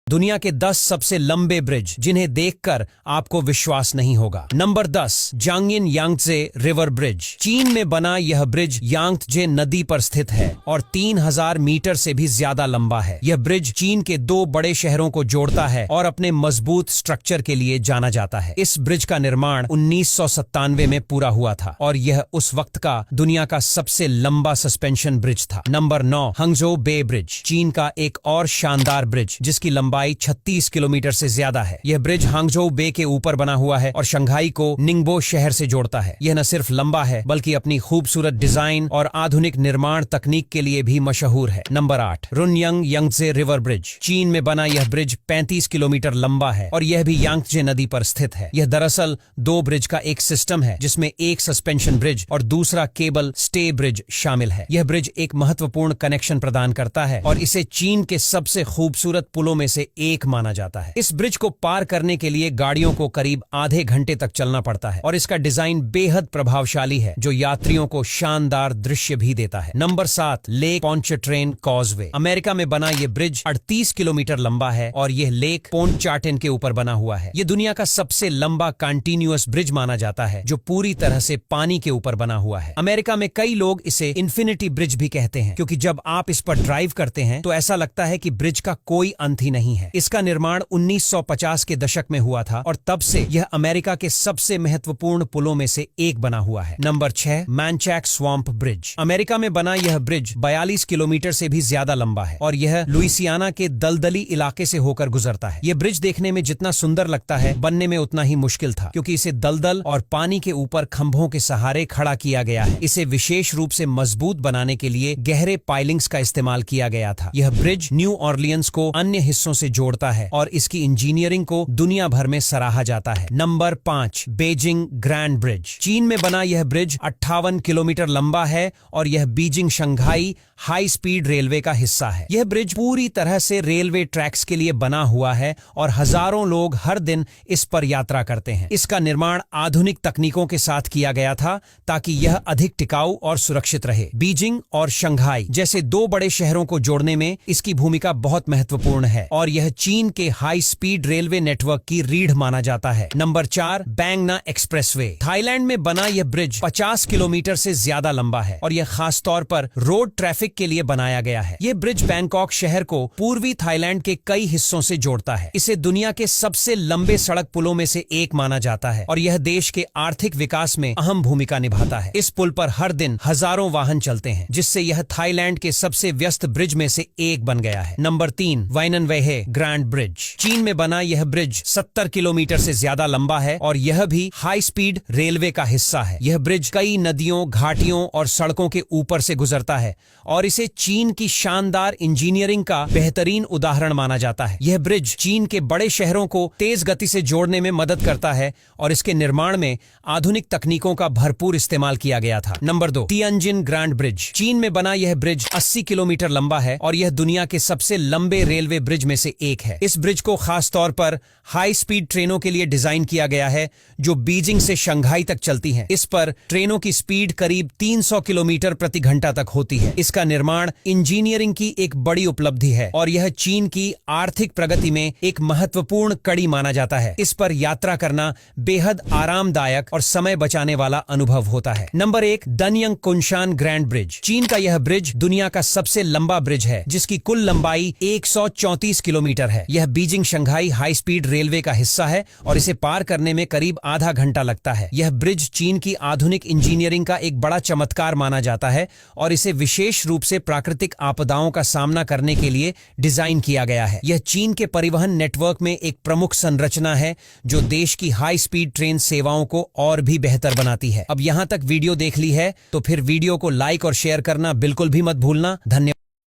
दुनिया के 10 सबसे लंबे ब्रिज जिन्हें देखकर आपको विश्वास नहीं होगा। Number 10, Jiangyin Yangtze River Bridge. चीन में बना यह ब्रिज यांगत्जे नदी पर स्थित है और 3000 मीटर से भी ज्यादा लंबा है। यह ब्रिज चीन के 2 बड़े शहरों को जोड़ता है और अपने मजबूत स्ट्रक्चर के लिए जाना जाता है। इस ब्रिज का निर्माण 1997 में पूरा हुआ था और यह उस वक्त का दुनिया का सबसे लंबा सस्पेंशन ब्रिज था। नंबर 9, हंगझोउ बे ब्रिज। चीन का एक और शानदार ब्रिज जिसकी लंबाई 36 किलोमीटर से ज्यादा है। यह ब्रिज हांगझोउ बे के ऊपर बना हुआ है और शंघाई को निंगबो शहर से जोड़ता है। यह न सिर्फ लंबा है बल्कि अपनी खूबसूरत डिजाइन और आधुनिक निर्माण तकनीक के लिए भी मशहूर है। Number 8, Runyang Yangtze River Bridge. चीन में बना यह ब्रिज 35 किलोमीटर लंबा है और यह भी यांगत्जे नदी पर स्थित है। यह दरअसल 2 ब्रिज का एक सिस्टम है जिसमें एक सस्पेंशन ब्रिज और दूसरा केबल स्टे ब्रिज शामिल है। यह ब्रिज एक महत्वपूर्ण कनेक्शन प्रदान करता है और इसे चीन के सबसे खूबसूरत पुलों में से एक माना जाता है। इस ब्रिज को पार करने के लिए गाड़ियों को करीब आधे घंटे तक चलना पड़ता है और इसका डिजाइन बेहद प्रभावशाली है जो यात्रियों को शानदार दृश्य भी देता है। Number 7, Lake Pontchartrain Causeway. America में बना यह ब्रिज 38 किलोमीटर लंबा है और यह लेक पोंचाटेन के ऊपर बना हुआ है। यह दुनिया का सबसे लंबा कंटिन्यूअस ब्रिज माना जाता है जो पूरी तरह से पानी के ऊपर बना हुआ है। अमेरिका में कई लोग इसे इन्फिनिटी ब्रिज भी कहते हैं क्योंकि जब आप इस पर ड्राइव करते हैं तो ऐसा लगता है कि ब्रिज का कोई अंत ही नहीं है। इसका निर्माण 1950 के दशक में हुआ था और तब से यह अमेरिका के सबसे महत्वपूर्ण पुलों में से एक बना हुआ है। Number 6, Manchac Swamp Bridge. America में बना यह ब्रिज 42 किलोमीटर से भी ज्यादा लंबा है और यह लुइसियाना के दलदली इलाके से होकर गुजरता है। यह ब्रिज देखने में जितना सुंदर लगता है बनने में उतना ही मुश्किल था क्योंकि इसे दलदल और पानी के ऊपर खंभों के सहारे खड़ा किया गया है। इसे विशेष रूप से मजबूत बनाने के लिए गहरे पाइलिंग्स का इस्तेमाल किया गया था। यह ब्रिज न्यू ऑरलियंस को अन्य हिस्सों से जोड़ता है और इसकी इंजीनियरिंग को दुनिया भर में सराहा जाता है। Number 5, Beijing grand Bridge. चीन में बना यह ब्रिज 58 किलोमीटर लंबा है और यह Beijing Shanghai high speed railway का हिस्सा है। यह ब्रिज पूरी तरह से रेलवे ट्रैक्स के लिए बना हुआ है और हजारों लोग हर दिन इस पर यात्रा करते हैं। इसका निर्माण आधुनिक तकनीकों के साथ किया गया था ताकि यह अधिक टिकाऊ और सुरक्षित रहे। बीजिंग और शंघाई जैसे 2 बड़े शहरों को जोड़ने में इसकी भूमिका बहुत महत्वपूर्ण है और यह चीन के हाई स्पीड रेलवे नेटवर्क की रीढ़ माना जाता है। Number 4, बैंगना expressway. थाईलैंड में बना यह ब्रिज 50 किलोमीटर से ज्यादा लंबा है और यह खास तौर पर रोड ट्रैफिक के लिए बनाया गया है। यह ब्रिज बैंकॉक शहर को पूर्वी थाईलैंड के कई हिस्सों से जोड़ता है। इसे दुनिया के सबसे लंबे सड़क पुलों में से एक माना जाता है और यह देश के आर्थिक विकास में अहम भूमिका निभाता है। इस पुल पर हर दिन हजारों वाहन चलते हैं जिससे यह थाईलैंड के सबसे व्यस्त ब्रिज में से एक बन गया है। Number 3, Weinan Weihe Grand Bridge. चीन में बना यह ब्रिज 70 किलोमीटर से ज्यादा लंबा है और यह भी हाई स्पीड रेलवे का हिस्सा है। यह ब्रिज कई नदियों, घाटियों और सड़कों के ऊपर से गुजरता है और इसे चीन की शानदार इंजीनियरिंग का बेहतरीन उदाहरण माना जाता है। यह ब्रिज चीन के बड़े शहरों को तेज गति से जोड़ने में मदद करता है और इसके निर्माण में आधुनिक तकनीकों का भरपूर इस्तेमाल किया गया था। Number 2, Tianjin grand Bridge. चीन में बना यह ब्रिज 80 किलोमीटर लंबा है और यह दुनिया के सबसे लंबे रेलवे ब्रिज में से एक है। इस ब्रिज को खास तौर पर हाई स्पीड ट्रेनों के लिए डिजाइन किया गया है जो बीजिंग से शंघाई तक चलती हैं। इस पर ट्रेनों की स्पीड करीब 300 किलोमीटर प्रति घंटा तक होती है। इसका निर्माण इंजीनियरिंग की एक बड़ी उपलब्धि है और यह चीन की आर्थिक प्रगति में एक महत्वपूर्ण कड़ी माना जाता है। इस पर यात्रा करना बेहद आरामदायक और समय बचाने वाला अनुभव होता है। Number 1, Danyang Kunshan Grand Bridge. चीन का यह ब्रिज दुनिया का सबसे लंबा ब्रिज है जिसकी कुल लंबाई 134 किलोमीटर है। यह Beijing Shanghai high speed railway का हिस्सा है और इसे पार करने में करीब आधा घंटा लगता है। यह ब्रिज चीन की आधुनिक इंजीनियरिंग का एक बड़ा चमत्कार माना जाता है और इसे विशेष रूप से प्राकृतिक आपदाओं का सामना करने के लिए डिजाइन किया गया है। यह चीन के परिवहन नेटवर्क में एक प्रमुख संरचना है जो देश की हाई स्पीड ट्रेन सेवाओं को और भी बेहतर बनाती है। अब यहां तक वीडियो देख ली है तो फिर वीडियो को लाइक और शेयर करना बिल्कुल भी मत भूलना। धन्यवाद।